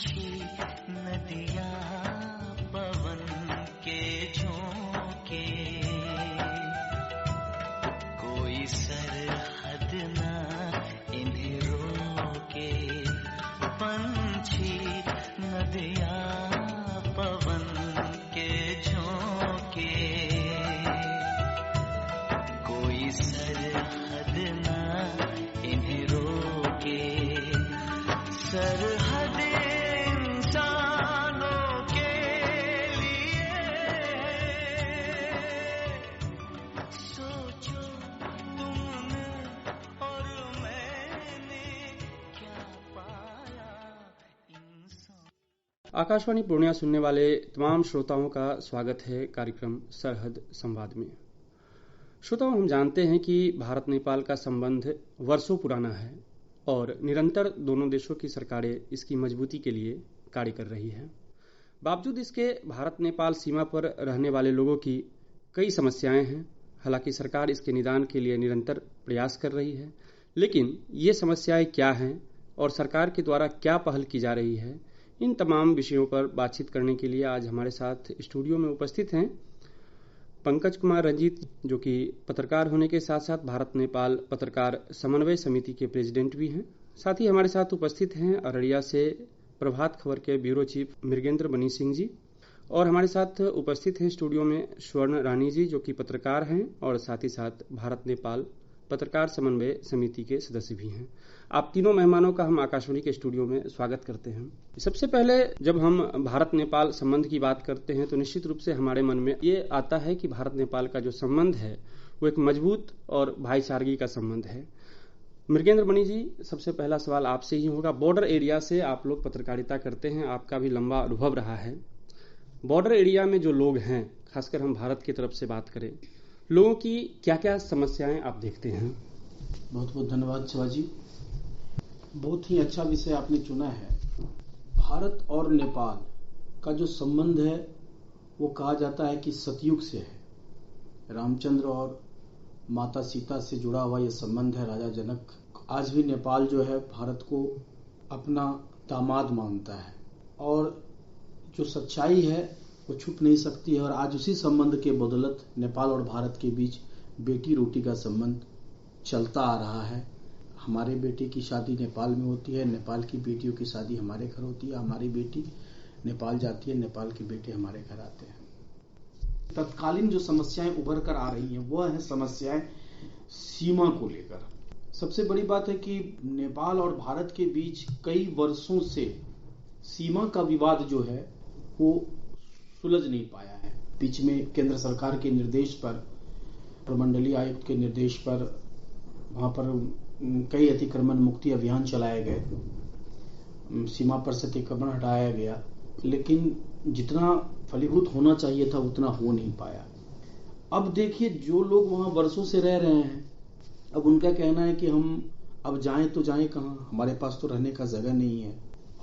पंछी नदियाँ पवन के झोंके, कोई सरहद ना इन्हें रोके। पंछी नदियाँ पवन के झोंके, कोई सरहद ना इन्हें रोके। सरहद इंसानों के लिए सोचो तुमने और मैंने क्या पाया इंसान। आकाशवाणी पूर्णिया सुनने वाले तमाम श्रोताओं का स्वागत है कार्यक्रम सरहद संवाद में। श्रोताओं, हम जानते हैं कि भारत नेपाल का संबंध वर्षों पुराना है और निरंतर दोनों देशों की सरकारें इसकी मजबूती के लिए कार्य कर रही हैं। बावजूद इसके भारत नेपाल सीमा पर रहने वाले लोगों की कई समस्याएं हैं। हालांकि सरकार इसके निदान के लिए निरंतर प्रयास कर रही है, लेकिन ये समस्याएं क्या हैं और सरकार के द्वारा क्या पहल की जा रही है, इन तमाम विषयों पर बातचीत करने के लिए आज हमारे साथ स्टूडियो में उपस्थित हैं पंकज कुमार रंजीत, जो कि पत्रकार होने के साथ साथ भारत नेपाल पत्रकार समन्वय समिति के प्रेसिडेंट भी हैं। साथ ही हमारे साथ उपस्थित हैं अररिया से प्रभात खबर के ब्यूरो चीफ मृगेंद्र बनी सिंह जी, और हमारे साथ उपस्थित हैं स्टूडियो में स्वर्ण रानी जी, जो कि पत्रकार हैं और साथ ही साथ भारत नेपाल पत्रकार समन्वय समिति के सदस्य भी हैं। आप तीनों मेहमानों का हम आकाशवाणी के स्टूडियो में स्वागत करते हैं। सबसे पहले जब हम भारत नेपाल संबंध की बात करते हैं तो निश्चित रूप से हमारे मन में ये आता है कि भारत नेपाल का जो संबंध है वो एक मजबूत और भाईचारगी का संबंध है। मृगेंद्र बनी जी, सबसे पहला सवाल आपसे ही होगा। बॉर्डर एरिया से आप लोग पत्रकारिता करते हैं, आपका भी लंबा अनुभव रहा है। बॉर्डर एरिया में जो लोग हैं, खासकर हम भारत की तरफ से बात करें, लोगों की क्या क्या समस्याएं आप देखते हैं? बहुत बहुत धन्यवाद शिवाजी, बहुत ही अच्छा विषय आपने चुना है। भारत और नेपाल का जो संबंध है वो कहा जाता है कि सतयुग से है। रामचंद्र और माता सीता से जुड़ा हुआ यह संबंध है। राजा जनक, आज भी नेपाल जो है भारत को अपना दामाद मानता है और जो सच्चाई है वो छुप नहीं सकती है। और आज उसी संबंध के बदौलत नेपाल और भारत के बीच बेटी रोटी का संबंध चलता आ रहा है। हमारे बेटे की शादी नेपाल में होती है, नेपाल की बेटियों की शादी हमारे घर होती है, हमारी बेटी नेपाल जाती है, नेपाल के बेटे हमारे घर आते हैं। तत्कालीन जो समस्याएं उभर कर आ रही हैं वह है समस्याएं सीमा को लेकर। सबसे बड़ी बात है कि नेपाल और भारत के बीच कई वर्षों से सीमा का विवाद जो है वो सुलझ नहीं पाया है। बीच में केंद्र सरकार के निर्देश पर, प्रमंडलीय आयुक्त के निर्देश पर वहां पर कई अतिक्रमण मुक्ति अभियान चलाए गए, सीमा पर से अतिक्रमण हटाया गया, लेकिन जितना फलीभूत होना चाहिए था उतना हो नहीं पाया। अब देखिए, जो लोग वहां वर्षों से रह रहे हैं, अब उनका कहना है कि हम अब जाएं तो जाएं कहां, हमारे पास तो रहने का जगह नहीं है।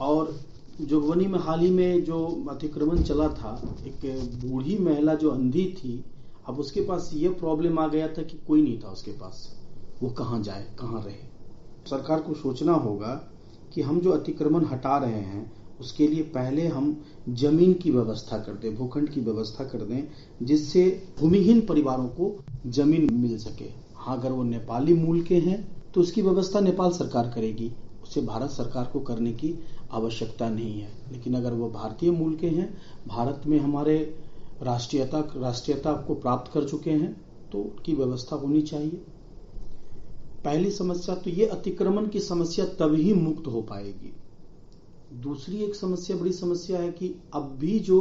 और जोगबनी में हाल ही में जो अतिक्रमण चला था, एक बूढ़ी महिला जो अंधी थी, अब उसके पास ये प्रॉब्लम आ गया था कि कोई नहीं था उसके पास, वो कहां जाए, कहां रहे। सरकार को सोचना होगा कि हम जो अतिक्रमण हटा रहे हैं उसके लिए पहले हम जमीन की व्यवस्था कर दें, भूखंड की व्यवस्था कर दें, जिससे भूमिहीन परिवारों को जमीन मिल सके। हाँ, अगर वो नेपाली मूल के हैं तो उसकी व्यवस्था नेपाल सरकार करेगी, उसे भारत सरकार को करने की आवश्यकता नहीं है। लेकिन अगर वो भारतीय मूल के हैं, भारत में हमारे राष्ट्रीयता को प्राप्त कर चुके हैं, तो उनकी व्यवस्था होनी चाहिए। पहली समस्या तो ये अतिक्रमण की समस्या तभी मुक्त हो पाएगी। दूसरी एक समस्या, बड़ी समस्या है कि अब भी जो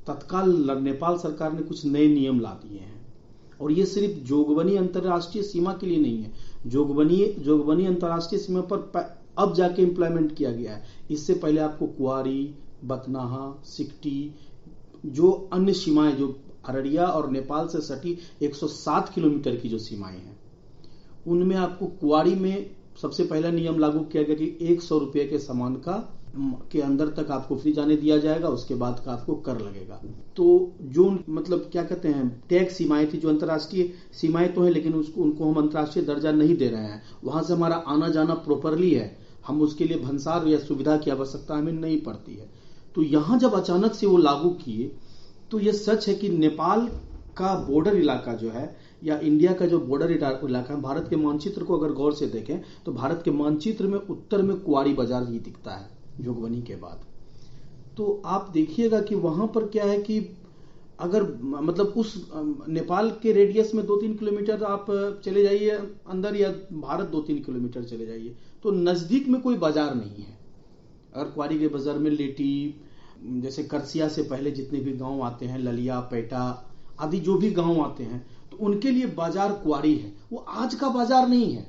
तत्काल नेपाल सरकार ने कुछ नए नियम ला दिए हैं, और ये सिर्फ जोगबनी अंतर्राष्ट्रीय सीमा के लिए नहीं है, जोगबनी अंतर्राष्ट्रीय सीमा पर अब जाके इम्प्लीमेंट किया गया है। इससे पहले आपको कुआरी, बतनाहा, सिकटी, जो अन्य सीमाएं, जो अररिया और नेपाल से सटी 107 किलोमीटर की जो सीमाएं हैं, उनमें आपको कुआरी में सबसे पहला नियम लागू किया गया कि 100 रुपये के सामान के अंदर तक आपको फ्री जाने दिया जाएगा, उसके बाद का आपको कर लगेगा। तो जो मतलब क्या कहते हैं, टैक्स सीमाएं थी, जो अंतर्राष्ट्रीय सीमाएं तो है, लेकिन उनको हम अंतर्राष्ट्रीय दर्जा नहीं दे रहे हैं। वहां से हमारा आना जाना प्रॉपरली है, हम उसके लिए भंसार या सुविधा की आवश्यकता हमें नहीं पड़ती है। तो यहां जब अचानक से वो लागू किए तो ये सच है कि नेपाल का बॉर्डर इलाका जो है या इंडिया का जो बॉर्डर इलाका है, भारत के मानचित्र को अगर गौर से देखें तो भारत के मानचित्र में उत्तर में कुआरी बाजार ही दिखता है जोगबनी के बाद। तो आप देखिएगा कि वहां पर क्या है कि अगर मतलब उस नेपाल के रेडियस में 2-3 किलोमीटर आप चले जाइए अंदर या भारत 2-3 किलोमीटर चले जाइए तो नजदीक में कोई बाजार नहीं है। अगर कुआरी के बाजार में लेटी, जैसे करसिया से पहले जितने भी गांव आते हैं, ललिया, पेटा आदि जो भी गांव आते हैं, तो उनके लिए बाजार कुआरी है, वो आज का बाजार नहीं है।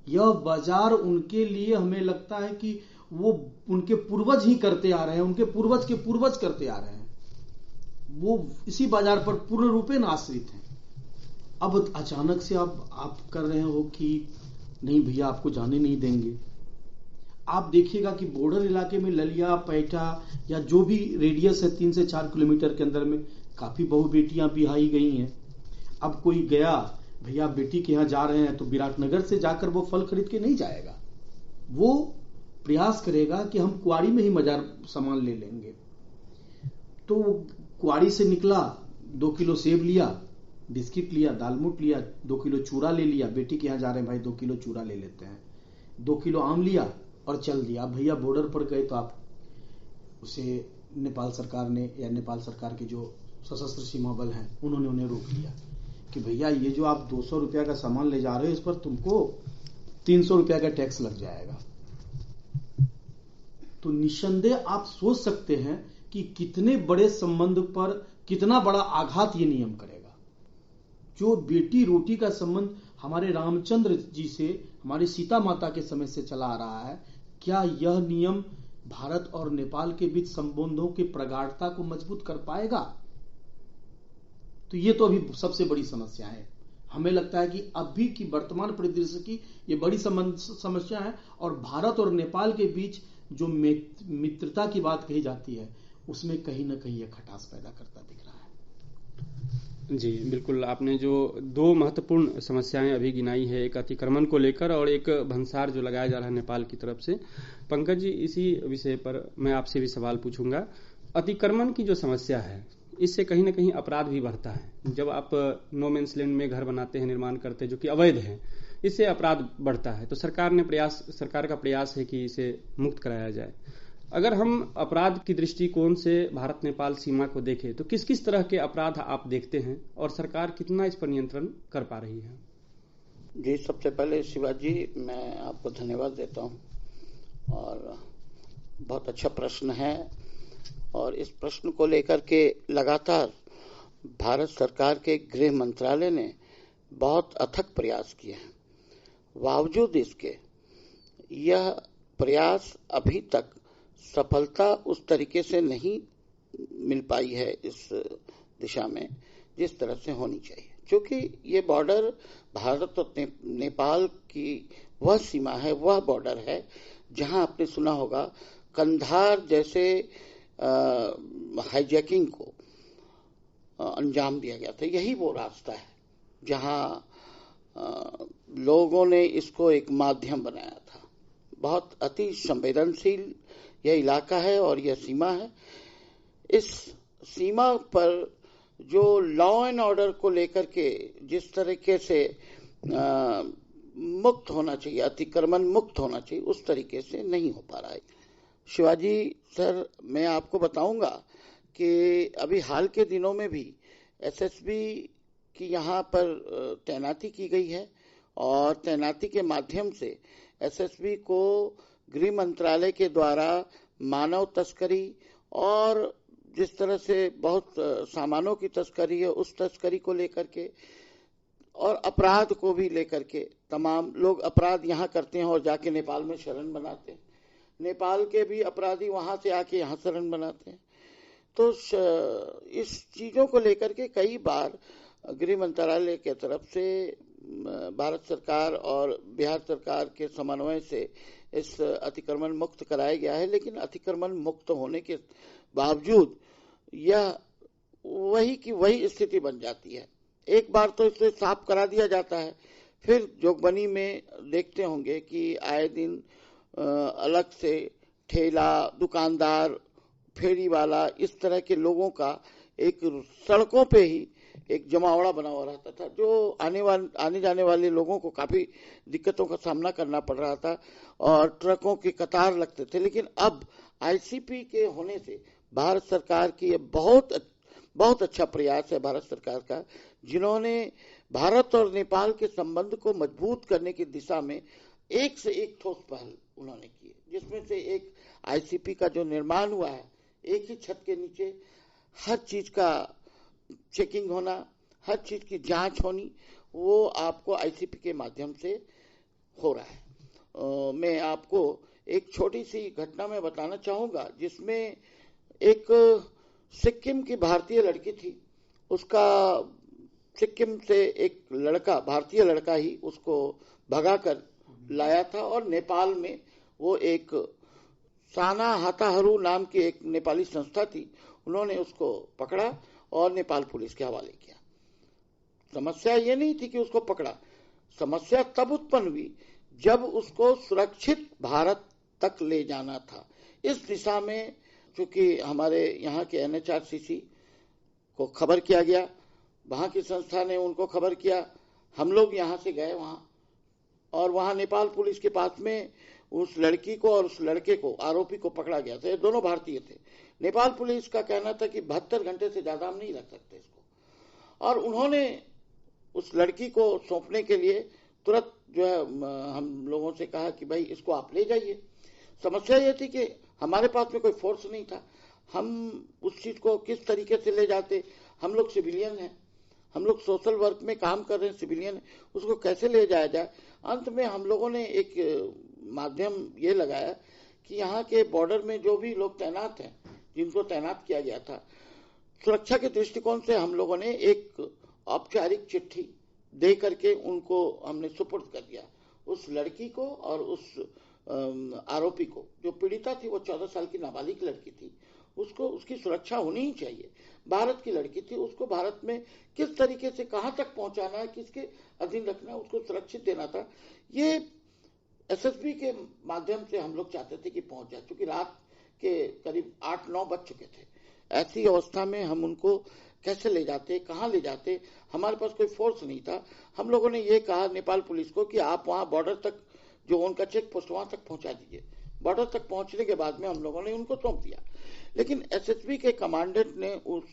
यह बाजार उनके लिए हमें लगता है कि वो उनके पूर्वज ही करते आ रहे हैं, उनके पूर्वज के पूर्वज करते आ रहे हैं, वो इसी बाजार पर पूर्ण रूपेण आश्रित हैं। अब अचानक से आप कर रहे हो कि नहीं भैया आपको जाने नहीं देंगे। आप देखिएगा कि बॉर्डर इलाके में ललिया, पैठा या जो भी रेडियस है 3 से 4 किलोमीटर के अंदर में काफी बहु बेटियां बिहाई गई हैं। अब कोई गया भैया बेटी के यहां जा रहे हैं तो विराटनगर से जाकर वो फल खरीद के नहीं जाएगा, वो प्रयास करेगा कि हम कुआरी में ही बाजार सामान ले लेंगे। तो कुआरी से निकला, 2 किलो सेब लिया, बिस्किट लिया, दालमोट लिया, 2 किलो चूरा ले लिया, बेटी के यहां जा रहे हैं भाई 2 किलो चूरा ले लेते हैं, 2 किलो आम लिया और चल दिया। भैया बॉर्डर पर गए तो आप उसे नेपाल सरकार ने या नेपाल सरकार के जो सशस्त्र सीमा बल हैं उन्होंने उन्हें रोक लिया कि भैया ये जो आप 200 रुपया का सामान ले जा रहे हो इस पर तुमको 300 रुपया का टैक्स लग जाएगा। तो निस्संदेह आप सोच सकते हैं कि कितने बड़े संबंध पर कितना बड़ा आघात ये नियम करेगा। जो बेटी रोटी का संबंध हमारे रामचंद्र जी से, हमारी सीता माता के समय से चला आ रहा है, क्या यह नियम भारत और नेपाल के बीच संबंधों की प्रगाढ़ता को मजबूत कर पाएगा? तो ये तो अभी सबसे बड़ी समस्या है। हमें लगता है कि अभी की वर्तमान परिदृश्य की ये बड़ी समस्या है और भारत और नेपाल के बीच जो मित्रता की बात कही जाती है उसमें कहीं ना कहीं यह खटास पैदा करता दिख रहा है। जी बिल्कुल, आपने जो 2 महत्वपूर्ण समस्याएं अभी गिनाई है, एक अतिक्रमण को लेकर और एक भंसार जो लगाया जा रहा है नेपाल की तरफ से। पंकज जी, इसी विषय पर मैं आपसे भी सवाल पूछूंगा। अतिक्रमण की जो समस्या है इससे कहीं ना कहीं अपराध भी बढ़ता है। जब आप नो मैंस लैंड में घर बनाते हैं, निर्माण करते हैं जो कि अवैध है, इससे अपराध बढ़ता है। तो सरकार का प्रयास है कि इसे मुक्त कराया जाए। अगर हम अपराध की दृष्टिकोण से भारत नेपाल सीमा को देखें तो किस किस तरह के अपराध आप देखते हैं और सरकार कितना इस पर नियंत्रण कर पा रही है? जी, सबसे पहले शिवाजी मैं आपको धन्यवाद देता हूं और बहुत अच्छा प्रश्न है और इस प्रश्न को लेकर के लगातार भारत सरकार के गृह मंत्रालय ने बहुत अथक प्रयास किए हैं। बावजूद इसके यह प्रयास अभी तक सफलता उस तरीके से नहीं मिल पाई है इस दिशा में जिस तरह से होनी चाहिए, क्योंकि ये बॉर्डर भारत और नेपाल की वह सीमा है, वह बॉर्डर है जहां आपने सुना होगा कंधार जैसे हाईजैकिंग को अंजाम दिया गया था। यही वो रास्ता है जहां लोगों ने इसको एक माध्यम बनाया था। बहुत अति संवेदनशील यह इलाका है और यह सीमा है। इस सीमा पर जो लॉ एंड ऑर्डर को लेकर के जिस तरीके से मुक्त होना चाहिए, अतिक्रमण मुक्त होना चाहिए, उस तरीके से नहीं हो पा रहा है। शिवाजी सर, मैं आपको बताऊंगा कि अभी हाल के दिनों में भी एसएसबी की यहाँ पर तैनाती की गई है और तैनाती के माध्यम से एसएसबी को गृह मंत्रालय के द्वारा मानव तस्करी और जिस तरह से बहुत सामानों की तस्करी है उस तस्करी को लेकर के और अपराध को भी लेकर के, तमाम लोग अपराध यहाँ करते हैं और जाके नेपाल में शरण बनाते हैं, नेपाल के भी अपराधी वहां से आके यहाँ शरण बनाते हैं। तो इस चीजों को लेकर के कई बार गृह मंत्रालय के तरफ से भारत सरकार और बिहार सरकार के समन्वय से इस अतिक्रमण मुक्त कराया गया है, लेकिन अतिक्रमण मुक्त होने के बावजूद यह वही की वही स्थिति बन जाती है। एक बार तो इसे साफ करा दिया जाता है, फिर जोगबनी में देखते होंगे कि आए दिन अलग से ठेला, दुकानदार, फेरी वाला, इस तरह के लोगों का एक सड़कों पे ही एक जमावड़ा बना हुआ रहता था, जो आने जाने वाले लोगों को काफी दिक्कतों का सामना करना पड़ रहा था और ट्रकों की कतार लगते थे। लेकिन अब आईसीपी के होने से भारत सरकार की ये बहुत अच्छा प्रयास है भारत सरकार का, जिन्होंने भारत और नेपाल के संबंध को मजबूत करने की दिशा में एक से एक ठोस पहल उन्होंने की, जिसमें से एक आईसीपी का जो निर्माण हुआ है, एक ही छत के नीचे हर चीज का चेकिंग होना, हर चीज की जांच होनी, वो आपको आईसीपी के माध्यम से हो रहा है। मैं आपको एक छोटी सी घटना में बताना चाहूंगा, जिसमें एक सिक्किम की भारतीय लड़की थी, उसका सिक्किम से एक लड़का, भारतीय लड़का ही उसको भगाकर लाया था और नेपाल में वो एक साना हाताहरू नाम की एक नेपाली संस्था थी, उन्होंने उसको पकड़ा और नेपाल पुलिस के हवाले किया। समस्या ये नहीं थी कि उसको पकड़ा, समस्या तब उत्पन्न हुई जब उसको सुरक्षित भारत तक ले जाना था। इस दिशा में चूंकि हमारे यहाँ के एनएचआरसीसी को खबर किया गया, वहां की संस्था ने उनको खबर किया, हम लोग यहाँ से गए वहां, और वहां नेपाल पुलिस के पास में उस लड़की को और उस लड़के को, आरोपी को पकड़ा गया था। ये दोनों भारतीय थे। नेपाल पुलिस का कहना था कि 72 घंटे से ज्यादा हम नहीं रख सकते इसको, और उन्होंने उस लड़की को सौंपने के लिए तुरंत जो है हम लोगों से कहा कि भाई इसको आप ले जाइए। समस्या ये थी कि हमारे पास में कोई फोर्स नहीं था, हम उस चीज को किस तरीके से ले जाते, हम लोग सिविलियन हैं, हम लोग सोशल वर्क में काम कर रहे हैं, सिविलियन, उसको कैसे ले जाया जाए। अंत में हम लोगों ने एक माध्यम ये लगाया कि यहाँ के बॉर्डर में जो भी लोग तैनात हैं, जिनको तैनात किया गया था, सुरक्षा के दृष्टिकोण से हम लोगों ने एक औपचारिक चिट्ठी दे करके उनको हमने सुपुर्द कर दिया, उस लड़की को और उस आरोपी को। जो पीड़िता थी वो 14 साल की नाबालिग लड़की थी, उसको उसकी सुरक्षा होनी ही चाहिए। भारत की लड़की थी, उसको भारत में किस तरीके से कहां तक पहुंचाना है, किसके अधीन रखना है, उसको सुरक्षित देना था। ये एसएसबी के माध्यम से हम लोग चाहते थे कि पहुंच जाए, क्योंकि रात के करीब 8-9 बज चुके थे। ऐसी अवस्था में हम उनको कैसे ले जाते, कहां ले जाते, हमारे पास कोई फोर्स नहीं था। हम लोगों ने ये कहा नेपाल पुलिस को कि आप वहां बॉर्डर तक, जो उनका चेक पोस्ट, वहां तक पहुंचा दीजिए। बॉर्डर तक पहुंचने के बाद में हम लोगों ने उनको सौंप दिया। लेकिन एसएसबी के कमांडेंट ने उस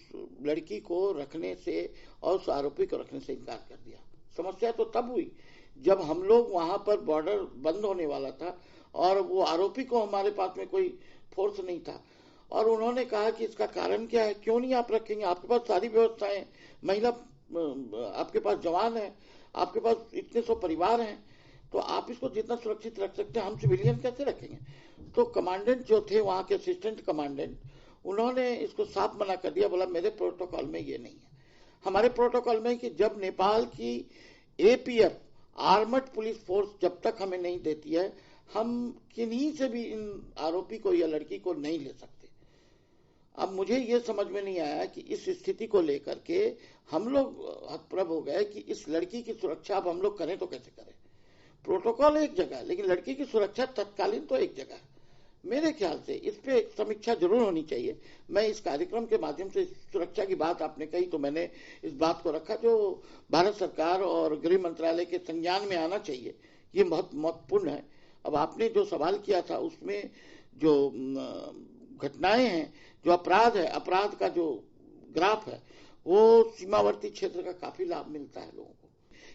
लड़की को रखने से और उस आरोपी को रखने से इनकार कर दिया। समस्या तो तब हुई जब हम लोग वहां पर बॉर्डर बंद होने वाला था और वो आरोपी को हमारे पास में कोई फोर्स नहीं था, और उन्होंने कहा कि इसका कारण क्या है, क्यों नहीं आप रखेंगे, आपके पास सारी व्यवस्थाएं, महिला आपके पास जवान है, आपके पास इतने सौ परिवार हैं, तो आप इसको जितना सुरक्षित रख सकते हैं, हम सिविलियन कैसे रखेंगे। तो कमांडेंट जो थे वहां के असिस्टेंट कमांडेंट, उन्होंने इसको साफ मना कर दिया, बोला मेरे प्रोटोकॉल में ये नहीं है। हमारे प्रोटोकॉल में कि जब नेपाल की एपीएफ आर्मड पुलिस फोर्स जब तक हमें नहीं देती है, हम किन्हीं से भी इन आरोपी को या लड़की को नहीं ले सकते। अब मुझे ये समझ में नहीं आया कि इस स्थिति को लेकर के हम लोग हतप्रभ हो गए कि इस लड़की की सुरक्षा अब हम लोग करें तो कैसे करें। प्रोटोकॉल एक जगह है, लेकिन लड़की की सुरक्षा तत्कालीन तो एक जगह है। मेरे ख्याल से इस पे एक समीक्षा जरूर होनी चाहिए। मैं इस कार्यक्रम के माध्यम से सुरक्षा की बात आपने कही, तो मैंने इस बात को रखा जो भारत सरकार और गृह मंत्रालय के संज्ञान में आना चाहिए। ये बहुत महत्वपूर्ण है। अब आपने जो सवाल किया था उसमें जो घटनाएं हैं, जो अपराध है, अपराध का जो ग्राफ है, वो सीमावर्ती क्षेत्र का काफी लाभ मिलता है लोगों को।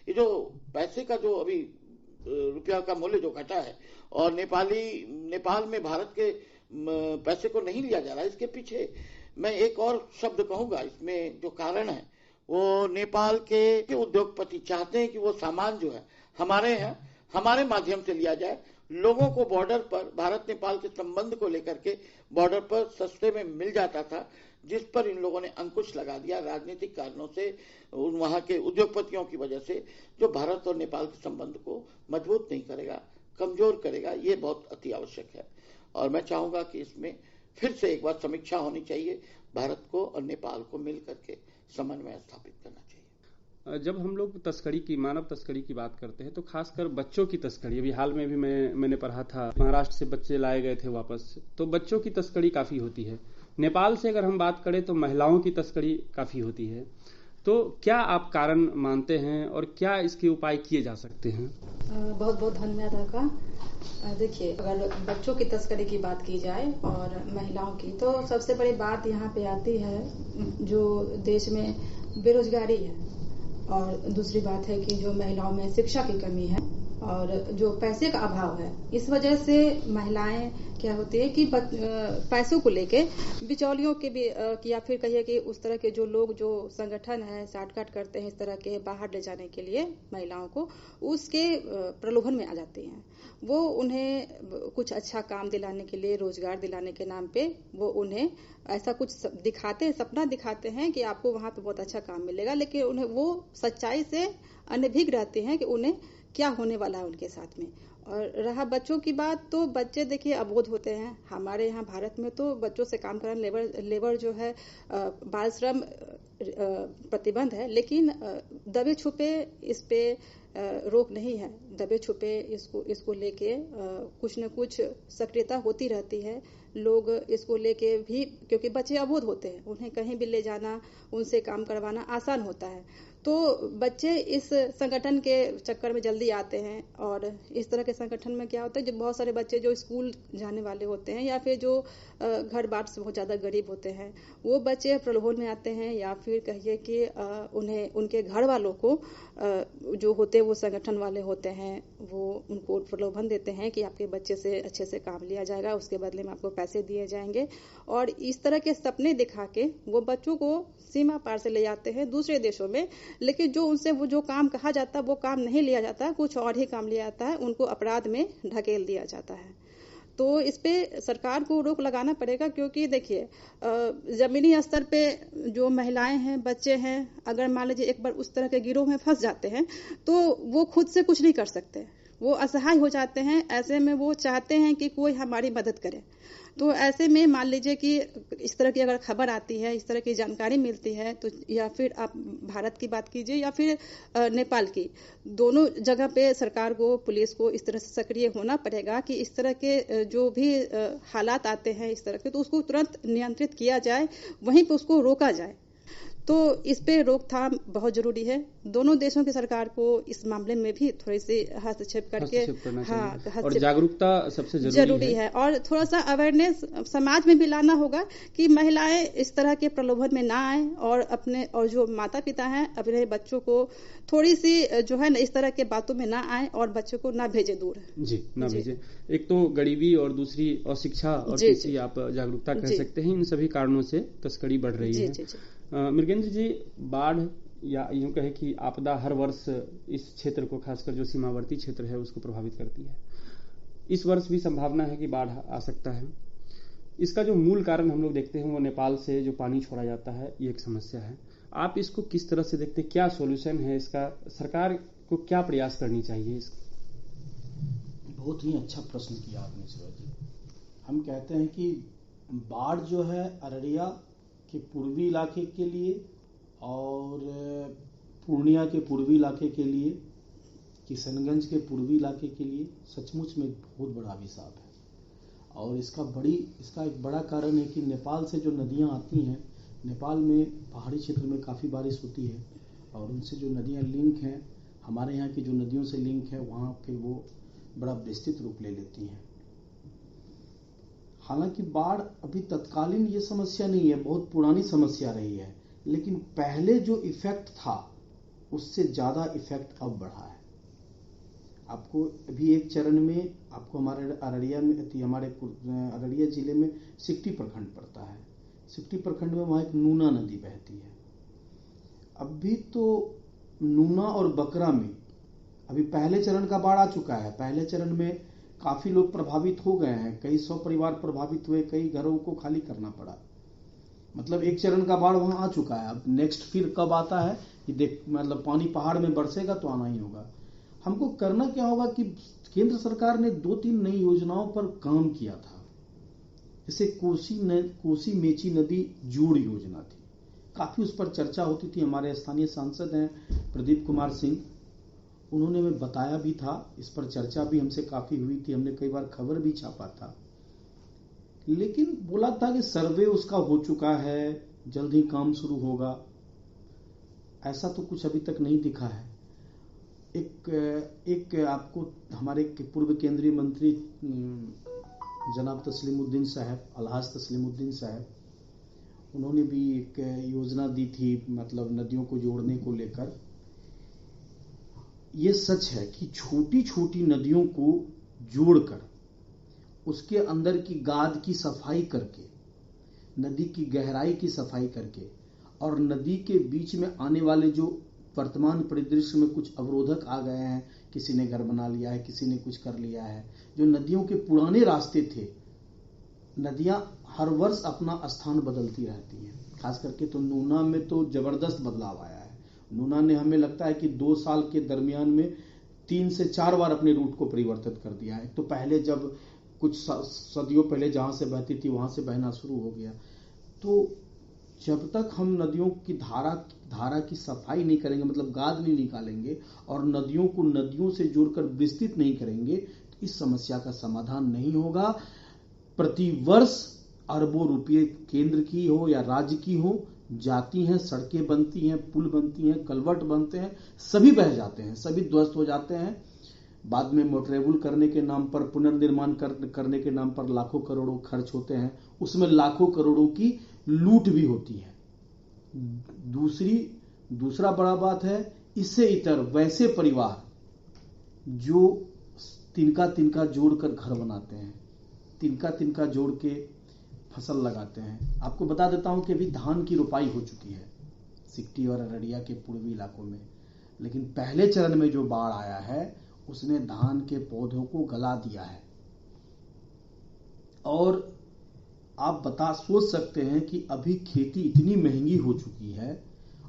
ये जो पैसे का जो अभी रुपया का मूल्य जो घटा है और नेपाल में भारत के पैसे को नहीं लिया जा रहा है, इसके पीछे मैं एक और शब्द कहूंगा। इसमें जो कारण है वो नेपाल के उद्योगपति चाहते हैं कि वो सामान जो है हमारे माध्यम से लिया जाए। लोगों को बॉर्डर पर भारत नेपाल के संबंध को लेकर के बॉर्डर पर सस्ते में मिल जाता था, जिस पर इन लोगों ने अंकुश लगा दिया राजनीतिक कारणों से, वहां के उद्योगपतियों की वजह से, जो भारत और नेपाल के संबंध को मजबूत नहीं करेगा, कमजोर करेगा। ये बहुत अति आवश्यक है और मैं चाहूंगा कि इसमें फिर से एक बार समीक्षा होनी चाहिए। भारत को और नेपाल को मिल करके समन्वय स्थापित करना चाहिए। जब हम लोग तस्करी की, मानव तस्करी की बात करते हैं तो खासकर बच्चों की तस्करी, अभी हाल में भी मैंने पढ़ा था, महाराष्ट्र से बच्चे लाए गए थे वापस, तो बच्चों की तस्करी काफी होती है। नेपाल से अगर हम बात करें तो महिलाओं की तस्करी काफी होती है। तो क्या आप कारण मानते हैं और क्या इसके उपाय किए जा सकते हैं? बहुत बहुत धन्यवाद आपका। देखिए, अगर बच्चों की तस्करी की बात की जाए और महिलाओं की, तो सबसे बड़ी बात यहाँ पे आती है जो देश में बेरोजगारी है, और दूसरी बात है कि जो महिलाओं में शिक्षा की कमी है और जो पैसे का अभाव है। इस वजह से महिलाएं क्या होती है कि पैसों को लेके बिचौलियों के भी या फिर कहिए कि उस तरह के जो लोग, जो संगठन है साठगांठ करते हैं इस तरह के बाहर ले जाने के लिए महिलाओं को, उसके प्रलोभन में आ जाती हैं। वो उन्हें कुछ अच्छा काम दिलाने के लिए, रोजगार दिलाने के नाम पे वो उन्हें ऐसा कुछ दिखाते हैं, सपना दिखाते हैं कि आपको वहां पे बहुत अच्छा काम मिलेगा, लेकिन उन्हें वो सच्चाई से अनभिज्ञ रहते हैं कि उन्हें क्या होने वाला है उनके साथ में। और रहा बच्चों की बात, तो बच्चे देखिए अबोध होते हैं। हमारे यहाँ भारत में तो बच्चों से काम कराना, लेबर जो है, बाल श्रम प्रतिबंध है, लेकिन दबे छुपे इस पे रोक नहीं है। दबे छुपे इसको लेके कुछ न कुछ सक्रियता होती रहती है। लोग इसको लेके भी, क्योंकि बच्चे अबोध होते हैं, उन्हें कहीं भी ले जाना, उनसे काम करवाना आसान होता है, तो बच्चे इस संगठन के चक्कर में जल्दी आते हैं। और इस तरह के संगठन में क्या होता है, जो बहुत सारे बच्चे जो स्कूल जाने वाले होते हैं या फिर जो घर बार से बहुत ज्यादा गरीब होते हैं, वो बच्चे प्रलोभन में आते हैं, या फिर कहिए कि उन्हें उनके घर वालों को जो होते हैं वो संगठन वाले होते हैं, वो उनको प्रलोभन देते हैं कि आपके बच्चे से अच्छे से काम लिया जाएगा, उसके बदले में आपको पैसे दिए जाएंगे। और इस तरह के सपने दिखा के वो बच्चों को सीमा पार से ले जाते हैं दूसरे देशों में, लेकिन जो उनसे वो जो काम कहा जाता है वो काम नहीं लिया जाता, कुछ और ही काम लिया जाता है, उनको अपराध में ढकेल दिया जाता है। तो इस पे सरकार को रोक लगाना पड़ेगा, क्योंकि देखिए जमीनी स्तर पे जो महिलाएं हैं, बच्चे हैं, अगर मान लीजिए एक बार उस तरह के गिरोह में फंस जाते हैं तो वो खुद से कुछ नहीं कर सकते, वो असहाय हो जाते हैं। ऐसे में वो चाहते हैं कि कोई हमारी मदद करे। तो ऐसे में मान लीजिए कि इस तरह की अगर खबर आती है, इस तरह की जानकारी मिलती है, तो या फिर आप भारत की बात कीजिए या फिर नेपाल की, दोनों जगह पे सरकार को, पुलिस को इस तरह से सक्रिय होना पड़ेगा कि इस तरह के जो भी हालात आते हैं इस तरह के, तो उसको तुरंत नियंत्रित किया जाए, वहीं पे उसको रोका जाए। तो इस पे रोकथाम बहुत जरूरी है। दोनों देशों की सरकार को इस मामले में भी थोड़ी सी हस्तक्षेप करके, और जागरूकता सबसे जरूरी है। और थोड़ा सा अवेयरनेस समाज में भी लाना होगा कि महिलाएं इस तरह के प्रलोभन में ना आए, और जो माता पिता हैं अपने बच्चों को थोड़ी सी जो है ना इस तरह के बातों में ना आए और बच्चों को ना भेजे दूर। जी, ना भेजे। एक तो गरीबी और दूसरी अशिक्षा और तीसरी आप जागरूकता कह सकते हैं। इन सभी कारणों से तस्करी बढ़ रही है। मृगेंद्र जी, बाढ़ या यूं कहे कि आपदा हर वर्ष इस क्षेत्र को, खासकर जो सीमावर्ती क्षेत्र है, उसको प्रभावित करती है। इस वर्ष भी संभावना है कि बाढ़ आ सकता है। इसका जो मूल कारण हम लोग देखते हैं वो नेपाल से जो पानी छोड़ा जाता है, ये एक समस्या है। आप इसको किस तरह से देखते हैं? क्या सॉल्यूशन है इसका? सरकार को क्या प्रयास करनी चाहिए इसका? बहुत ही अच्छा प्रश्न किया आपने शिवाजी। हम कहते हैं कि बाढ़ जो है अररिया के पूर्वी इलाके के लिए और पूर्णिया के पूर्वी इलाके के लिए, किशनगंज के पूर्वी इलाके के लिए सचमुच में बहुत बड़ा अभिशाप है। और इसका एक बड़ा कारण है कि नेपाल से जो नदियां आती हैं, नेपाल में पहाड़ी क्षेत्र में काफ़ी बारिश होती है और उनसे जो नदियां लिंक हैं, हमारे यहाँ की जो नदियों से लिंक है, वहाँ फिर वो बड़ा विस्तृत रूप ले लेती हैं। हालांकि बाढ़ अभी तत्कालीन ये समस्या नहीं है, बहुत पुरानी समस्या रही है, लेकिन पहले जो इफेक्ट था उससे ज़्यादा इफेक्ट अब बढ़ा है। आपको अभी एक चरण में आपको हमारे अररिया जिले में सिकटी प्रखंड पड़ता है। सिकटी प्रखंड में वहाँ एक नूना नदी बहती है। अभी तो नूना और बकरा में अभी पहले चरण का बाढ़ आ चुका है। पहले चरण में काफी लोग प्रभावित हो गए हैं, कई 100 परिवार प्रभावित हुए, कई घरों को खाली करना पड़ा। मतलब एक चरण का बाढ़ वहां आ चुका है। अब नेक्स्ट फिर कब आता है कि मतलब पानी पहाड़ में बरसेगा तो आना ही होगा। हमको करना क्या होगा कि केंद्र सरकार ने 2-3 नई योजनाओं पर काम किया था। जैसे कोसी मेची नदी जोड़ योजना थी, काफी उस पर चर्चा होती थी। हमारे स्थानीय सांसद हैं प्रदीप कुमार सिंह, उन्होंने हमें बताया भी था, इस पर चर्चा भी हमसे काफी हुई थी, हमने कई बार खबर भी छापा था, लेकिन बोला था कि सर्वे उसका हो चुका है, जल्द ही काम शुरू होगा। ऐसा तो कुछ अभी तक नहीं दिखा है। एक आपको हमारे पूर्व केंद्रीय मंत्री जनाब तस्लीमुद्दीन साहब, अलहाज तस्लीमुद्दीन साहब, उन्होंने भी एक योजना दी थी, मतलब नदियों को जोड़ने को लेकर। ये सच है कि छोटी छोटी नदियों को जोड़कर उसके अंदर की गाद की सफाई करके, नदी की गहराई की सफाई करके, और नदी के बीच में आने वाले जो वर्तमान परिदृश्य में कुछ अवरोधक आ गए हैं, किसी ने घर बना लिया है, किसी ने कुछ कर लिया है, जो नदियों के पुराने रास्ते थे, नदियां हर वर्ष अपना स्थान बदलती रहती हैं। खास करके तो नूना में तो जबरदस्त बदलाव आया है। नूना ने हमें लगता है कि 2 साल के दरमियान में 3 से 4 बार अपने रूट को परिवर्तित कर दिया है। तो पहले जब कुछ सदियों पहले जहां से बहती थी वहां से बहना शुरू हो गया। तो जब तक हम नदियों की धारा की सफाई नहीं करेंगे, मतलब गाद नहीं निकालेंगे और नदियों को नदियों से जोड़कर विस्तृत नहीं करेंगे, तो इस समस्या का समाधान नहीं होगा। प्रतिवर्ष अरबों रुपये केंद्र की हो या राज्य की हो जाती हैं, सड़कें बनती हैं, पुल बनती हैं, कलवर्ट बनते हैं, सभी बह जाते हैं, सभी ध्वस्त हो जाते हैं। बाद में मोटरेबल करने के नाम पर, पुनर्निर्माण करने के नाम पर लाखों करोड़ों खर्च होते हैं, उसमें लाखों करोड़ों की लूट भी होती है। दूसरा बड़ा बात है, इससे इतर वैसे परिवार जो तिनका जोड़कर घर बनाते हैं, तिनका जोड़ के फसल लगाते हैं। आपको बता देता हूं कि अभी धान की रोपाई हो चुकी है सिकटी और अररिया के पूर्वी इलाकों में, लेकिन पहले चरण में जो बाढ़ आया है उसने धान के पौधों को गला दिया है। और आप सोच सकते हैं कि अभी खेती इतनी महंगी हो चुकी है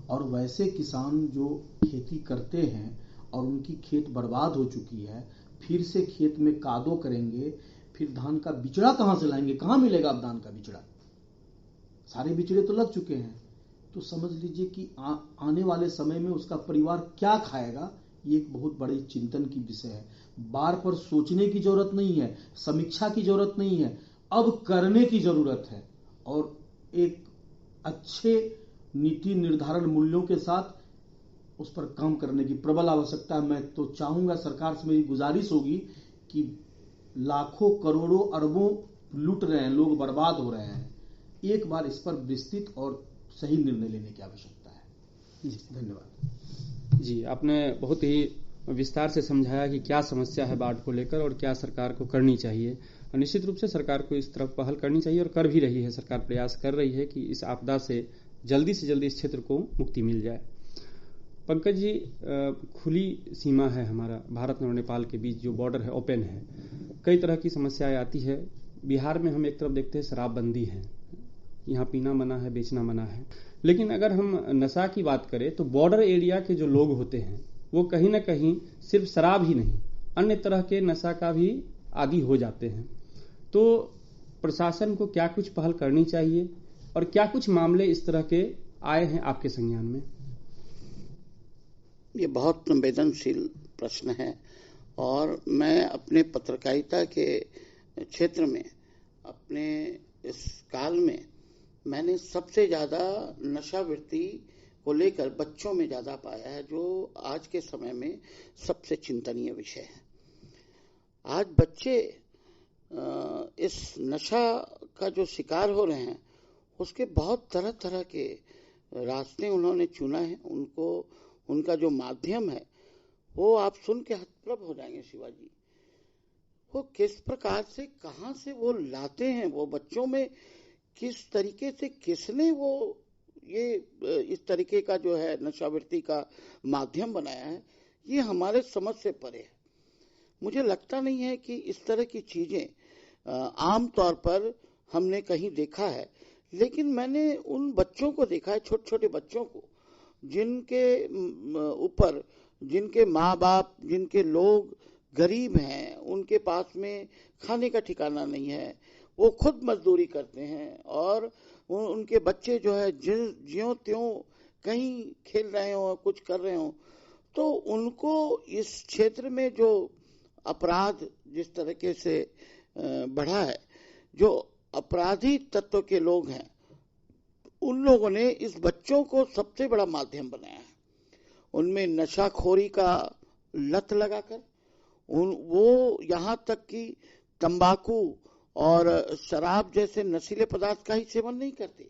और वैसे किसान जो खेती करते हैं और उनकी खेत बर्बाद हो चुकी है, फिर से खेत में कादो करेंगे, फिर धान का बिचड़ा कहां से लाएंगे? कहां मिलेगा अब धान का बिचड़ा? सारे बिचड़े तो लग चुके हैं। तो समझ लीजिए कि आने वाले समय में उसका परिवार क्या खाएगा, ये एक बहुत बड़े चिंतन की विषय है। बार पर सोचने की जरूरत नहीं है, समीक्षा की जरूरत नहीं है, अब करने की जरूरत है। और एक अच्छे नीति निर्धारण मूल्यों के साथ उस पर काम करने की प्रबल आवश्यकता है। मैं तो चाहूंगा, सरकार से मेरी गुजारिश होगी कि लाखों करोड़ों अरबों लूट रहे हैं लोग, बर्बाद हो रहे हैं, एक बार इस पर विस्तृत और सही निर्णय लेने की आवश्यकता है। जी धन्यवाद। जी, आपने बहुत ही विस्तार से समझाया कि क्या समस्या है बाढ़ को लेकर और क्या सरकार को करनी चाहिए। और निश्चित रूप से सरकार को इस तरफ पहल करनी चाहिए और कर भी रही है। सरकार प्रयास कर रही है कि इस आपदा से जल्दी इस क्षेत्र को मुक्ति मिल जाए। पंकज जी, खुली सीमा है हमारा भारत और नेपाल के बीच, जो बॉर्डर है ओपन है, कई तरह की समस्याएं आती है। बिहार में हम एक तरफ देखते हैं शराबबंदी है, यहाँ पीना मना है, बेचना मना है। लेकिन अगर हम नशा की बात करें तो बॉर्डर एरिया के जो लोग होते हैं वो कहीं ना कहीं सिर्फ शराब ही नहीं, अन्य तरह के नशा का भी आदी हो जाते हैं। तो प्रशासन को क्या कुछ पहल करनी चाहिए और क्या कुछ मामले इस तरह के आए हैं आपके संज्ञान में? ये बहुत संवेदनशील प्रश्न है और मैं अपने पत्रकारिता के क्षेत्र में, अपने इस काल में, मैंने सबसे ज्यादा नशावृत्ति को लेकर बच्चों में ज्यादा पाया है, जो आज के समय में सबसे चिंतनीय विषय है। आज बच्चे इस नशा का जो शिकार हो रहे हैं, उसके बहुत तरह तरह के रास्ते उन्होंने चुना है। उनका जो माध्यम है वो आप सुन के हतप्रभ हो जाएंगे शिवाजी। वो किस प्रकार से, कहां से वो लाते हैं, वो बच्चों में किस तरीके से, किसने वो ये इस तरीके का जो है नशावृत्ति का माध्यम बनाया है, ये हमारे समझ से परे है। मुझे लगता नहीं है कि इस तरह की चीजें आम तौर पर हमने कहीं देखा है। लेकिन मैंने उन बच्चों को देखा है, छोटे छोटे बच्चों को, जिनके ऊपर, जिनके माँ बाप, जिनके लोग गरीब हैं, उनके पास में खाने का ठिकाना नहीं है, वो खुद मजदूरी करते हैं और उनके बच्चे जो है ज्यों त्यों कहीं खेल रहे हो, कुछ कर रहे हो, तो उनको इस क्षेत्र में जो अपराध जिस तरीके से बढ़ा है, जो अपराधी तत्व के लोग हैं, उन लोगों ने इस बच्चों को सबसे बड़ा माध्यम बनाया है। उनमें नशाखोरी का लत लगाकर वो यहाँ तक कि तंबाकू और शराब जैसे नशीले पदार्थ का ही सेवन नहीं करते।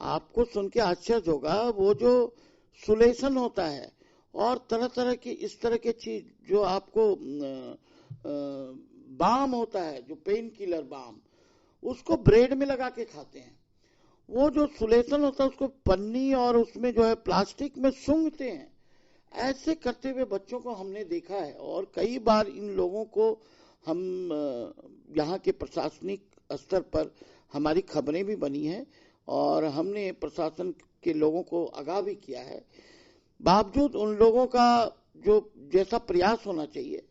आपको सुन के आश्चर्य होगा, वो जो सुलेसन होता है और तरह तरह की इस तरह के चीज जो आपको बाम होता है, जो पेन किलर बाम, उसको ब्रेड में लगा के खाते हैं। वो जो सुलेसन होता है उसको पन्नी और उसमें जो है प्लास्टिक में सूंघते हैं। ऐसे करते हुए बच्चों को हमने देखा है और कई बार इन लोगों को हम यहाँ के प्रशासनिक स्तर पर हमारी खबरें भी बनी हैं और हमने प्रशासन के लोगों को आगाह भी किया है। बावजूद उन लोगों का जो जैसा प्रयास होना चाहिए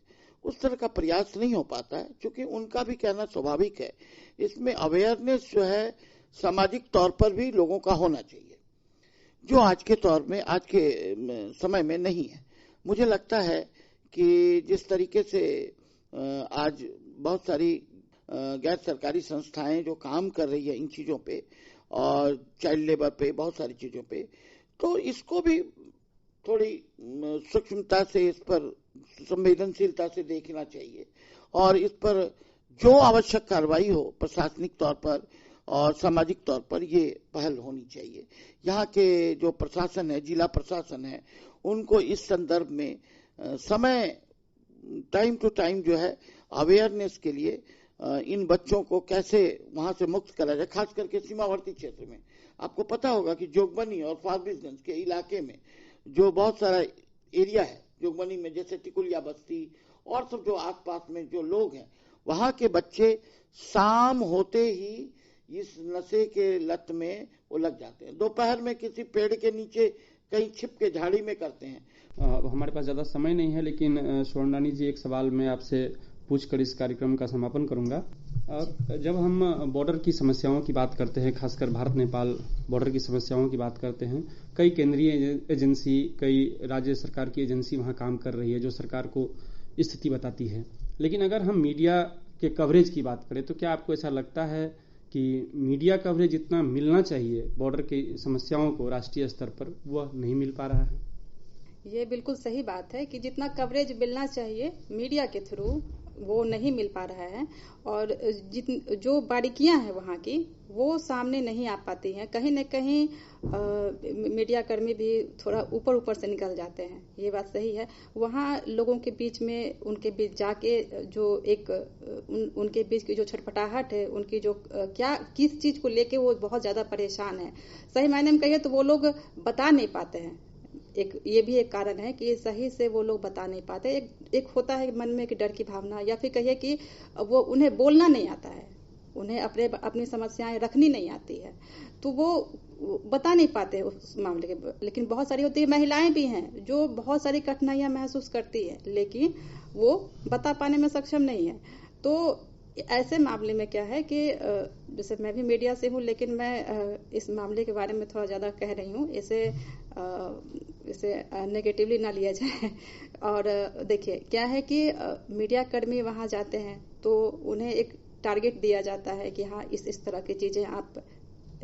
उस तरह का प्रयास नहीं हो पाता है, क्योंकि उनका भी कहना स्वाभाविक है। इसमें अवेयरनेस जो है सामाजिक तौर पर भी लोगों का होना चाहिए, जो आज के समय में नहीं है। मुझे लगता है कि जिस तरीके से आज बहुत सारी गैर सरकारी संस्थाएं जो काम कर रही है इन चीजों पे और चाइल्ड लेबर पे, बहुत सारी चीजों पे, तो इसको भी थोड़ी सूक्ष्मता से, इस पर संवेदनशीलता से देखना चाहिए और इस पर जो आवश्यक कार्रवाई हो प्रशासनिक तौर पर और सामाजिक तौर पर ये पहल होनी चाहिए। यहाँ के जो प्रशासन है, जिला प्रशासन है, उनको इस संदर्भ में समय टाइम टू टाइम जो है अवेयरनेस के लिए इन बच्चों को कैसे वहां से मुक्त करा जाए। खास करके सीमावर्ती क्षेत्र में आपको पता होगा कि जोगबनी और फारबिसगंज के इलाके में जो बहुत सारा एरिया है, जोगबनी में जैसे टिकुलिया बस्ती और सब जो आसपास में जो लोग हैं, वहां के बच्चे शाम होते ही इस नशे के लत में वो लग जाते हैं। दोपहर में किसी पेड़ के नीचे कहीं छिप के झाड़ी में करते हैं। हमारे पास ज्यादा समय नहीं है, लेकिन स्वर्णानी जी, एक सवाल मैं आपसे पूछकर इस कार्यक्रम का समापन करूंगा। जब हम बॉर्डर की समस्याओं की बात करते हैं, खासकर भारत नेपाल बॉर्डर की समस्याओं की बात करते हैं, कई केंद्रीय एजेंसी, कई राज्य सरकार की एजेंसी वहां काम कर रही है जो सरकार को स्थिति बताती है। लेकिन अगर हम मीडिया के कवरेज की बात करें तो क्या आपको ऐसा लगता है कि मीडिया कवरेज जितना मिलना चाहिए बॉर्डर की समस्याओं को राष्ट्रीय स्तर पर, वह नहीं मिल पा रहा है? ये बिल्कुल सही बात है कि जितना कवरेज मिलना चाहिए मीडिया के थ्रू वो नहीं मिल पा रहा है और जो बारीकियां हैं वहाँ की वो सामने नहीं आ पाती हैं। कहीं न कहीं मीडिया कर्मी भी थोड़ा ऊपर से निकल जाते हैं, ये बात सही है। वहाँ लोगों के बीच में, उनके बीच जाके जो एक उनके बीच की जो छटपटाहट है, उनकी जो किस चीज को लेके वो बहुत ज्यादा परेशान है, सही मायने में कहिए तो वो लोग बता नहीं पाते हैं। ये भी एक कारण है कि सही से वो लोग बता नहीं पाते। एक होता है मन में कि डर की भावना, या फिर कहिए कि वो उन्हें बोलना नहीं आता है, उन्हें अपनी समस्याएं रखनी नहीं आती है, तो वो बता नहीं पाते उस मामले के। लेकिन बहुत सारी होती है महिलाएं भी हैं जो बहुत सारी कठिनाइयां महसूस करती है, लेकिन वो बता पाने में सक्षम नहीं है। तो ऐसे मामले में क्या है कि जैसे मैं भी मीडिया से हूँ, लेकिन मैं इस मामले के बारे में थोड़ा ज्यादा कह रही हूँ, इसे नेगेटिवली ना लिया जाए। और देखिए क्या है कि मीडिया कर्मी वहां जाते हैं तो उन्हें एक टारगेट दिया जाता है कि हाँ इस तरह की चीजें आप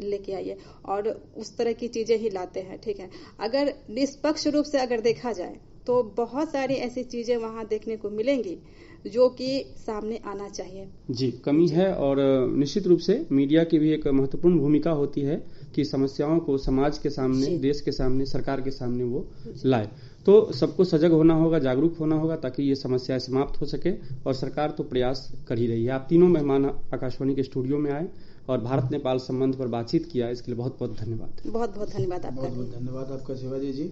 लेके आइए, और उस तरह की चीजें ही लाते हैं। ठीक है, अगर निष्पक्ष रूप से अगर देखा जाए तो बहुत सारी ऐसी चीजें वहां देखने को मिलेंगी जो कि सामने आना चाहिए। जी, कमी है और निश्चित रूप से मीडिया की भी एक महत्वपूर्ण भूमिका होती है कि समस्याओं को समाज के सामने, देश के सामने, सरकार के सामने वो लाए। तो सबको सजग होना होगा, जागरूक होना होगा ताकि ये समस्याएं समाप्त हो सके, और सरकार तो प्रयास कर ही रही है। आप तीनों मेहमान आकाशवाणी के स्टूडियो में आए और भारत नेपाल संबंध पर बातचीत किया, इसके लिए बहुत बहुत धन्यवाद। बहुत बहुत धन्यवाद आपका। बहुत बहुत धन्यवाद आपका शिवाजी जी।